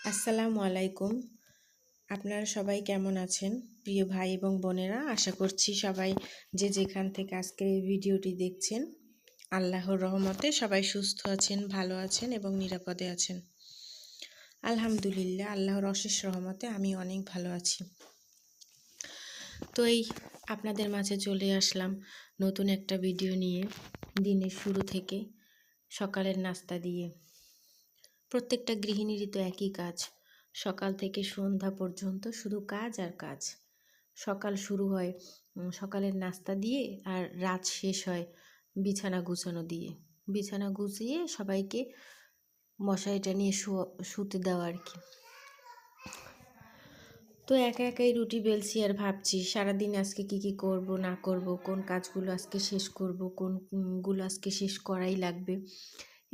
আসসালামু আলাইকুম। আপনারা সবাই কেমন আছেন? প্রিয় ভাই এবং বোনেরা, আশা করছি সবাই যে যেখান থেকে আজকের এই ভিডিওটি দেখছেন, আল্লাহর রহমতে সবাই সুস্থ আছেন, ভালো আছেন এবং নিরাপদে আছেন। আলহামদুলিল্লাহ, আল্লাহর অশেষ রহমতে আমি অনেক ভালো আছি। তো এই আপনাদের মাঝে চলে আসলাম নতুন একটা ভিডিও নিয়ে, দিনের শুরু থেকে সকালের নাস্তা দিয়ে। প্রত্যেকটা গৃহিণীরই তো একই কাজ, সকাল থেকে সন্ধ্যা পর্যন্ত শুধু কাজ আর কাজ। সকাল শুরু হয় সকালের নাস্তা দিয়ে, আর রাত শেষ হয় বিছানা গুছানো দিয়ে। বিছানা গুছিয়ে সবাইকে মশারিটা নিয়ে শুতে দেওয়া আর কি। তো একা একাই রুটি বেলছি আর ভাবছি সারাদিন আজকে কি করব না করব, কোন কাজগুলো আজকে শেষ করব, কোনগুলো আজকে শেষ করাই লাগবে,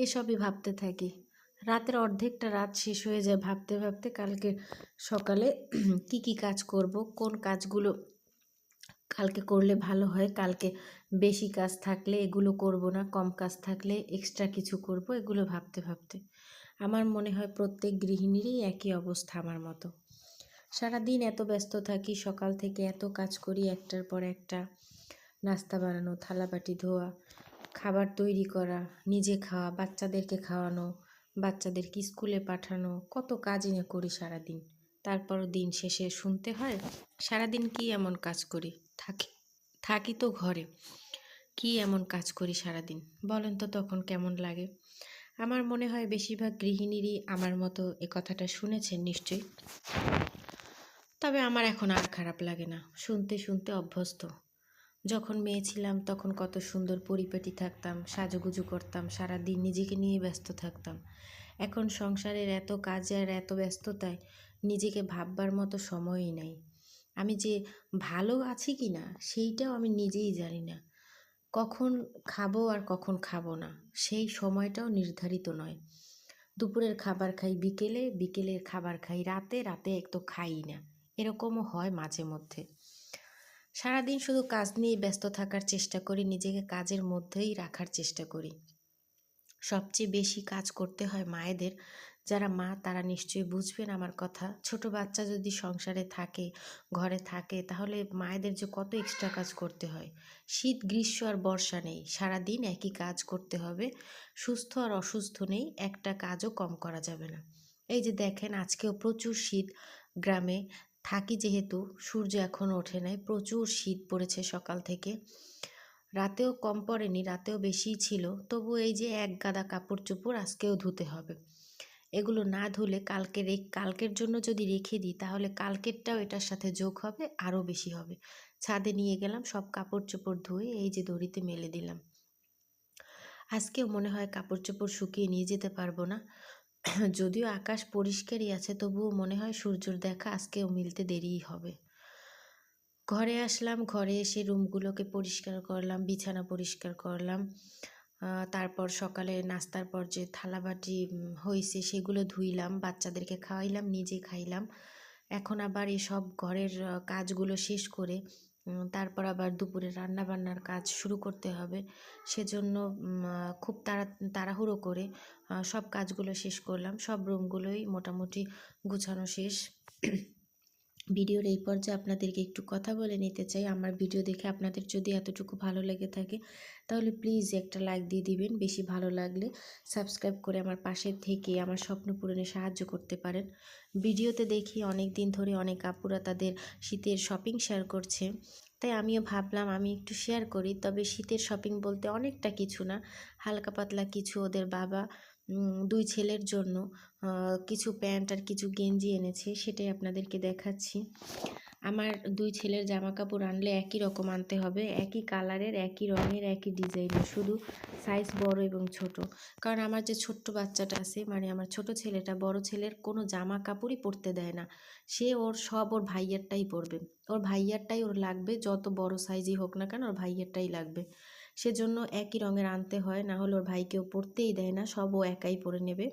এসবই ভাবতে থাকি। রাতের অর্ধেকটা রাত শেষ হয়ে যায় ভাবতে ভাবতে কালকে সকালে কি কাজ করব, কোন কাজগুলো কালকে করলে ভালো হয়, কালকে বেশি কাজ থাকলে এগুলো করব না, কম কাজ থাকলে এক্সট্রা কিছু করব, এগুলো ভাবতে ভাবতে আমার মনে হয় প্রত্যেক গৃহিণীরই একই অবস্থা আমার মতো। সারাদিন এত ব্যস্ত থাকি, সকাল থেকে এত কাজ করি, একটার পর একটা। নাস্তা বানানো, থালাবাটি ধোয়া, খাবার তৈরি করা, নিজে খাওয়া, বাচ্চাদেরকে খাওয়ানো, বাচ্চাদেরকে স্কুলে পাঠানো, কত কাজই না করি সারাদিন। তারপর দিন শেষে শুনতে হয় সারাদিন কি এমন কাজ করি, থাকি থাকি তো ঘরে, কি এমন কাজ করি সারাদিন, বলেন তো তখন কেমন লাগে? আমার মনে হয় বেশিরভাগ গৃহিণীরই আমার মতো এ কথাটা শুনেছেন নিশ্চয়ই। তবে আমার এখন আর খারাপ লাগে না, শুনতে শুনতে অভ্যস্ত। যখন মেয়ে ছিলাম তখন কত সুন্দর পরিপাটি থাকতাম, সাজুগুজু করতাম, সারাদিন নিজেকে নিয়ে ব্যস্ত থাকতাম। এখন সংসারের এত কাজে আর এত ব্যস্ততায় নিজেকে ভাববার মতো সময়ই নাই। আমি যে ভালো আছি কি না সেইটাও আমি নিজেই জানি না। কখন খাবো আর কখন খাবো না সেই সময়টাও নির্ধারিত নয়। দুপুরের খাবার খাই বিকেলে, বিকেলের খাবার খাই রাতে, রাতে তো খাই না, এরকমও হয় মাঝে মধ্যে। সারাদিন শুধু কাজ নিয়ে ব্যস্ত থাকার চেষ্টা করি, নিজেকে কাজের মধ্যেই রাখার চেষ্টা করি। সবচেয়ে বেশি কাজ করতে হয় মায়েদের। যারা মা তারা নিশ্চয়ই বুঝবেন আমার কথা। ছোট বাচ্চা যদি সংসারে থাকে, ঘরে থাকে, তাহলে মায়েদের যে কত এক্সট্রা কাজ করতে হয়। শীত গ্রীষ্ম আর বর্ষা নেই, সারাদিন একই কাজ করতে হবে। সুস্থ আর অসুস্থ নেই, একটা কাজও কম করা যাবে না। এই যে দেখেন আজকেও প্রচুর শীত। গ্রামে থাকি যেহেতু, সূর্য এখনও ওঠে নাই, প্রচুর শীত পড়েছে সকাল থেকে। রাতেও কম পড়েনি, রাতেও বেশিই ছিল। তবু এই যে এক গাদা কাপড় চোপড় আজকেও ধুতে হবে। এগুলো না ধুলে কালকের জন্য যদি রেখে দিই তাহলে কালকেরটাও এটার সাথে যোগ হবে, আরও বেশি হবে। ছাদে নিয়ে গেলাম, সব কাপড় চোপড় ধুয়ে এই যে দড়িতে মেলে দিলাম। আজকেও মনে হয় কাপড় চোপড় শুকিয়ে নিয়ে যেতে পারবো না। যদিও আকাশ পরিষ্কারই আছে, তবুও মনে হয় সূর্যের দেখা আজকেও মিলতে দেরিই হবে। ঘরে আসলাম, ঘরে এসে রুমগুলোকে পরিষ্কার করলাম, বিছানা পরিষ্কার করলাম। তারপর সকালে নাস্তার পর যে থালাবাটি হয়েছে সেগুলো ধুইলাম, বাচ্চাদেরকে খাওয়াইলাম, নিজে খাইলাম। এখন আবার এসব ঘরের কাজগুলো শেষ করে তারপর আবার দুপুরে রান্নাবান্নার কাজ শুরু করতে হবে। সেজন্য খুব তাড়াহুড়ো করে সব কাজগুলো শেষ করলাম। সব রুমগুলোই মোটামুটি গুছানো শেষ। ভিডিওর এই পর্যায়ে আপনাদেরকে একটু কথা বলে নিতে চাই। আমার ভিডিও দেখে আপনাদের যদি এতটুকু ভালো লেগে থাকে তাহলে প্লিজ একটা লাইক দিয়ে দিবেন। বেশি ভালো লাগলে সাবস্ক্রাইব করে আমার পাশে থেকে আমার স্বপ্ন পূরণে সাহায্য করতে পারেন। ভিডিওতে দেখি অনেক দিন ধরে অনেক আপুরা তাদের শীতের শপিং শেয়ার করছে, তাই আমিও ভাবলাম আমি একটু শেয়ার করি। তবে শীতের শপিং বলতে অনেকটা কিছু না, হালকা পাতলা কিছু ওদের বাবা 2 ছেলের জন্য কিছু প্যান্ট আর কিছু গেঞ্জি এনেছে, সেটাই আপনাদেরকে দেখাচ্ছি। আমার 2 ছেলের জামা কাপড় আনলে একই রকম আনতে হবে, একই কালারের, একই রঙের, একই ডিজাইনের, শুধু সাইজ বড় এবং ছোট। কারণ আমার যে ছোট্ট বাচ্চাটা আছে, মানে আমার ছোট ছেলেটা, বড় ছেলের কোনো জামা কাপড়ই পরতে দেয় না। সে ওর ভাইয়েরটাই পরবে, ওর ভাইয়ারটাই ওর লাগবে, যত বড় সাইজই হোক না কেন ওর ভাইয়েরটাই লাগবে। সেজন্য একই রঙের আনতে হয়, না হলে ওর ভাইকেও পরতেই দেয় না, সব ও একাই পরে নেবে।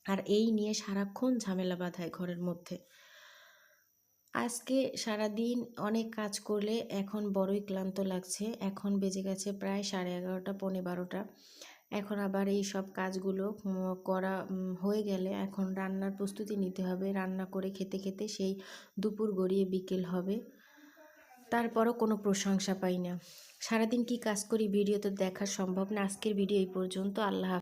আর এই নিয়ে সারাক্ষণ ঝামেলা বাঁধায় ঘরের মধ্যে। আজকে সারাদিন অনেক কাজ করলে এখন বড়ই ক্লান্ত লাগছে। এখন বেজে গেছে প্রায় 11:30 পৌনে 12টা। এখন আবার এই সব কাজগুলো করা হয়ে গেলে এখন রান্নার প্রস্তুতি নিতে হবে। রান্না করে খেতে খেতে সেই দুপুর গড়িয়ে বিকেল হবে, তারপরও কোনো প্রশংসা পাই না। সারাদিন কি কাজ করি ভিডিও তো দেখা সম্ভব না। আজকের ভিডিও এই পর্যন্ত। আল্লাহ হাফেজ।